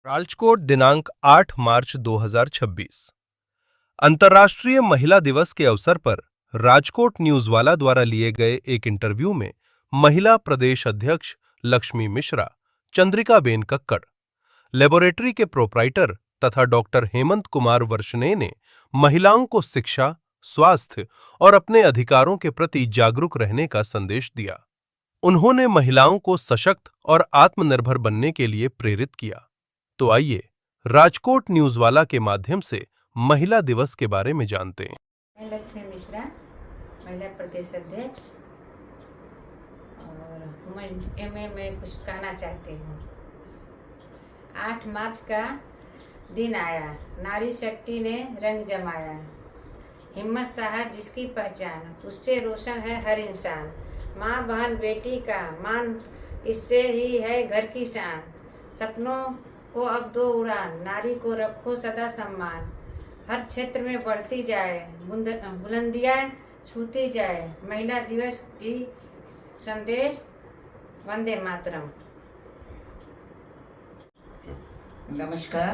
राजकोट दिनांक 8 मार्च 2026। अंतर्राष्ट्रीय महिला दिवस के अवसर पर राजकोट न्यूज़वाला द्वारा लिए गए एक इंटरव्यू में महिला प्रदेश अध्यक्ष लक्ष्मी मिश्रा, चंद्रिकाबेन कक्कड़, लेबोरेटरी के प्रोप्राइटर तथा डॉक्टर हेमंत कुमार वर्षने ने महिलाओं को शिक्षा, स्वास्थ्य और अपने अधिकारों के प्रति जागरूक रहने का संदेश दिया। उन्होंने महिलाओं को सशक्त और आत्मनिर्भर बनने के लिए प्रेरित किया। तो आइए राजकोट न्यूज़वाला के माध्यम से महिला दिवस के बारे में जानते हैं। मैं लक्ष्मी मिश्रा, महिला प्रदेश अध्यक्ष और वुमेन एमए में कुछ कहना चाहती हूँ। 8 मार्च का दिन आया, नारी शक्ति ने रंग जमाया। हिम्मत साहस जिसकी पहचान, उससे रोशन है हर इंसान। माँ बहन बेटी का मान, इससे ही है घर की शान। सपनों को अब दो उड़ान, नारी को रखो सदा सम्मान। हर क्षेत्र में बढ़ती जाए, बुलंदियाँ छूती जाए। महिला दिवस की संदेश, वंदे मातरम। નમસ્કાર,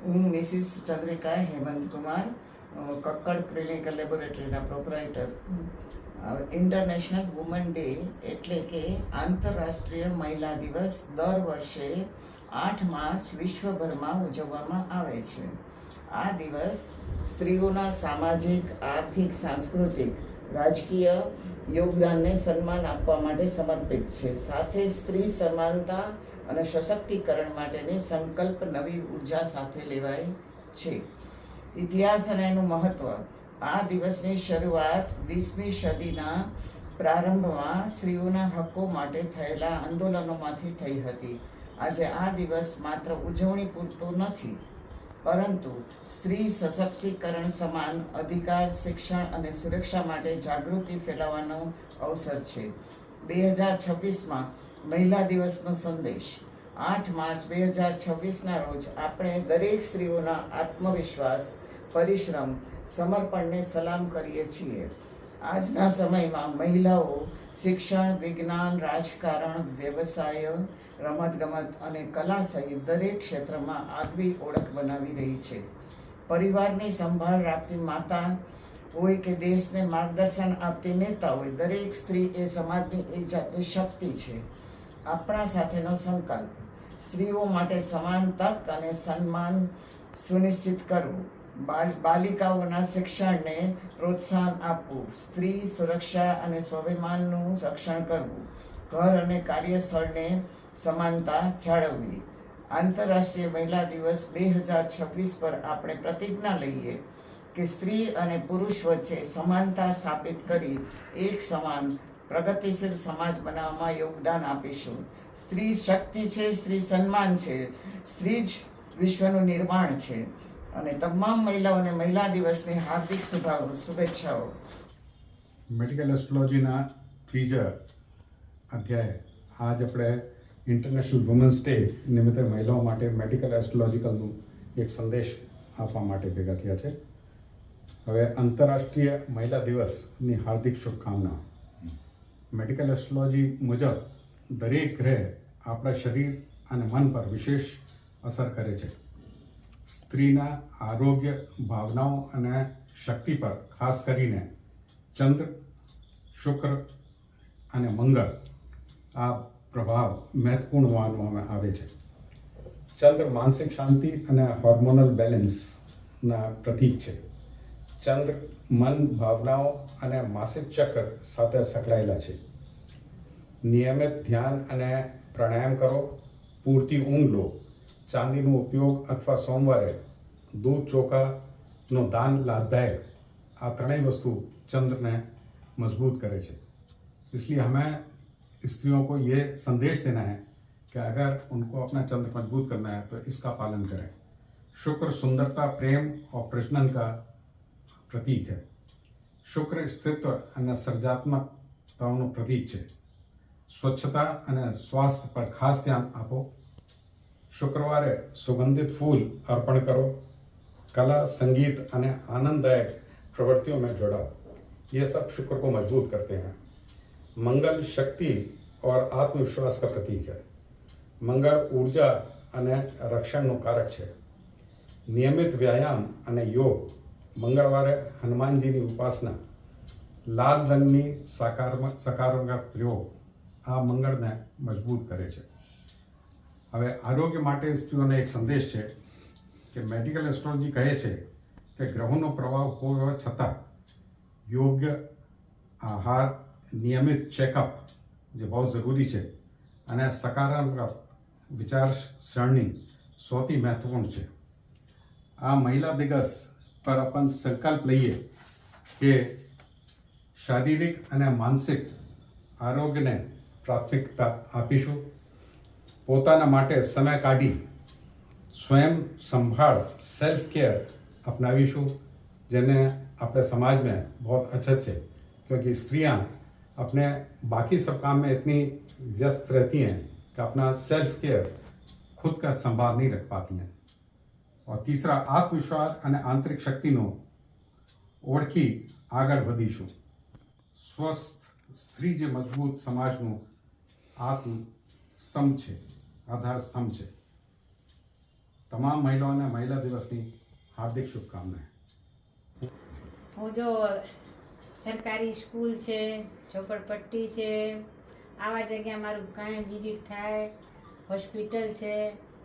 હું મિસિસ ચંદ્રિકા હેમંત કુમાર, કક્કડ ક્લિનિકલ લેબોરેટરીના પ્રોપરાઇટર. ઇન્ટરનેશનલ વુમન ડે એટલે કે આંતરરાષ્ટ્રીય મહિલા દિવસ દર વર્ષે 8 માર્ચ વિશ્વભરમાં ઉજવવામાં આવે છે. આ દિવસ સ્ત્રીઓના સામાજિક, આર્થિક, સાંસ્કૃતિક, રાજકીય યોગદાનને સન્માન આપવા માટે સમર્પિત છે. સાથે સ્ત્રી સમાનતા અને સશક્તિકરણ માટેની સંકલ્પ નવી ઉર્જા સાથે લેવાય છે. ઇતિહાસ અને એનું મહત્વ. આ દિવસની શરૂઆત 20મી સદીના પ્રારંભમાં સ્ત્રીઓના હક્કો માટે થયેલા આંદોલનોમાંથી થઈ હતી. આજે આ દિવસ માત્ર ઉજવણી પૂરતો નથી, પરંતુ સ્ત્રી સશક્તિકરણ, સમાન અધિકાર, શિક્ષણ અને સુરક્ષા માટે જાગૃતિ ફેલાવવાનો અવસર છે. 2026માં મહિલા દિવસનો સંદેશ. 8 માર્ચ 2026ના રોજ આપણે દરેક સ્ત્રીઓના આત્મવિશ્વાસ, પરિશ્રમ, સમર્પણને સલામ કરીએ છીએ. આજના સમયમાં મહિલાઓ શિક્ષણ, વિજ્ઞાન, રાજકારણ, વ્યવસાય, રમતગમત અને કલા સહિત દરેક ક્ષેત્રમાં આગવી ઓળખ બનાવી રહી છે. પરિવારની સંભાળ રાખતી માતા હોય કે દેશને માર્ગદર્શન આપતી નેતા હોય, દરેક સ્ત્રી એ સમાજની એક જાતની શક્તિ છે. આપણા સાથેનો સંકલ્પ. સ્ત્રીઓ માટે સમાન તક અને સન્માન સુનિશ્ચિત કરવું. બાલિકાઓના શિક્ષણને પ્રોત્સાહન આપવું. સ્ત્રી સુરક્ષા અને સ્વાભિમાનનું રક્ષણ કરવું. ઘર અને કાર્યસ્થળને સમાનતા જાળવવી. આંતરરાષ્ટ્રીય મહિલા દિવસ 2026 પર આપણે પ્રતિજ્ઞા લઈએ કે સ્ત્રી અને પુરુષ વચ્ચે સમાનતા સ્થાપિત કરી એક સમાન પ્રગતિશીલ સમાજ બનાવવામાં યોગદાન આપીશું. સ્ત્રી શક્તિ છે, સ્ત્રી સન્માન છે, સ્ત્રી જ વિશ્વનું નિર્માણ છે. અને તમામ મહિલાઓને મહિલા દિવસની હાર્દિક શુભેચ્છાઓ. મેડિકલ એસ્ટ્રોલોજીના ત્રીજા અધ્યાય આજ આપણે ઇન્ટરનેશનલ વુમન્સ ડે નિમિત્તે મહિલાઓ માટે મેડિકલ એસ્ટ્રોલોજીકલનું એક સંદેશ આપવા માટે ભેગા થયા છે. હવે આંતરરાષ્ટ્રીય મહિલા દિવસની હાર્દિક શુભકામનાઓ. મેડિકલ એસ્ટ્રોલોજી મુજબ દરેક ગ્રહ આપણા શરીર અને મન પર વિશેષ અસર કરે છે. સ્ત્રીના આરોગ્ય, ભાવનાઓ અને શક્તિ પર ખાસ કરીને ચંદ્ર, શુક્ર અને મંગળ આ પ્રભાવ મહત્વપૂર્ણ માનવામાં આવે છે. ચંદ્ર માનસિક શાંતિ અને હોર્મોનલ બેલેન્સના પ્રતીક છે. ચંદ્ર મન, ભાવનાઓ અને માસિક ચક્ર સાથે સંકળાયેલા છે. નિયમિત ધ્યાન અને પ્રાણાયામ કરો, પૂરતી ઊંઘ લો, ચાંદીનો ઉપયોગ અથવા સોમવારે दूध ચોખાનો દાન લાભદાયક. આ ત્રણેય વસ્તુ ચંદ્રને मजबूत करे છે. इसलिए हमें स्त्रियों को ये संदेश देना है कि अगर उनको अपना चंद्र मजबूत करना है तो इसका पालन करें. शुक्र सुंदरता, प्रेम और प्रजनन का प्रतीक है. शुक्र अस्तित्व અને સર્જનાત્મકતાનું પ્રતીક છે. સ્વચ્છતા અને સ્વાસ્થ્ય પર ખાસ ધ્યાન આપો. શુક્રવારે સુગંધિત ફૂલ અર્પણ કરો. कला, संगीत અને आनंददायक प्रवृत्तियों में जोड़ाओ. ये सब शुक्र को मजबूत करते हैं. मंगल शक्ति और आत्मविश्वास का प्रतीक है. मंगल ऊर्जा અને રક્ષણનું કારક છે. નિયમિત વ્યાયામ અને યોગ, મંગળવારે હનુમાનજીની ઉપાસના, લાલ રંગની સકારાત્મક પ્રયોગ આ મંગળને મજબૂત કરે છે. હવે આરોગ્ય માટે સ્ત્રીઓને એક સંદેશ છે કે મેડિકલ એસ્ટ્રોલોજી કહે છે કે ગ્રહોનો પ્રભાવ હોવા છતાં યોગ્ય આહાર, નિયમિત ચેકઅપ જે બહુ જરૂરી છે અને સકારાત્મક વિચારસરણી સૌથી મહત્વપૂર્ણ છે. આ મહિલા દિવસ પર આપણે સંકલ્પ લઈએ કે શારીરિક અને માનસિક આરોગ્યને પ્રાથમિકતા આપીશું. પોતાના માટે સમય કાઢી સ્વયં સંભાળ સેલ્ફ કેર अपनावीशु, जिन्हें अपने समाज में बहुत अछत है, क्योंकि स्त्रियां अपने बाकी सब काम में इतनी व्यस्त रहती हैं कि अपना सेल्फ केयर खुद का संभाल नहीं रख पाती हैं. और तीसरा, आत्मविश्वास અને આંતરિક શક્તિનો ઓળખી આગળ વધીશું. સ્વસ્થ સ્ત્રી જે મજબૂત સમાજનું આત્મ સ્તંભ છે, આધાર સ્તંભ છે. તમામ મહિલાઓને મહિલા દિવસની હાર્દિક શુભકામનાएं. હું જો સરકારી સ્કૂલ છે, ઝોપડપટ્ટી છે, આવા જગ્યા મારું કાંઈ વિઝિટ થાય, હોસ્પિટલ છે,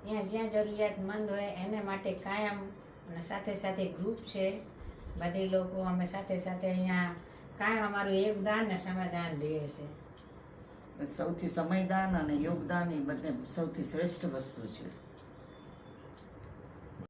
ત્યાં જ્યાં જરૂરિયાતમંદ હોય એને માટે કાયમ અને સાથે સાથે ગ્રુપ છે, બધી લોકો અમે સાથે સાથે અહીંયા કાયમ અમારું યોગદાન ને સમાધાન દઈએ છે. સૌથી સમયદાન અને યોગદાન એ બંને સૌથી શ્રેષ્ઠ વસ્તુ છે.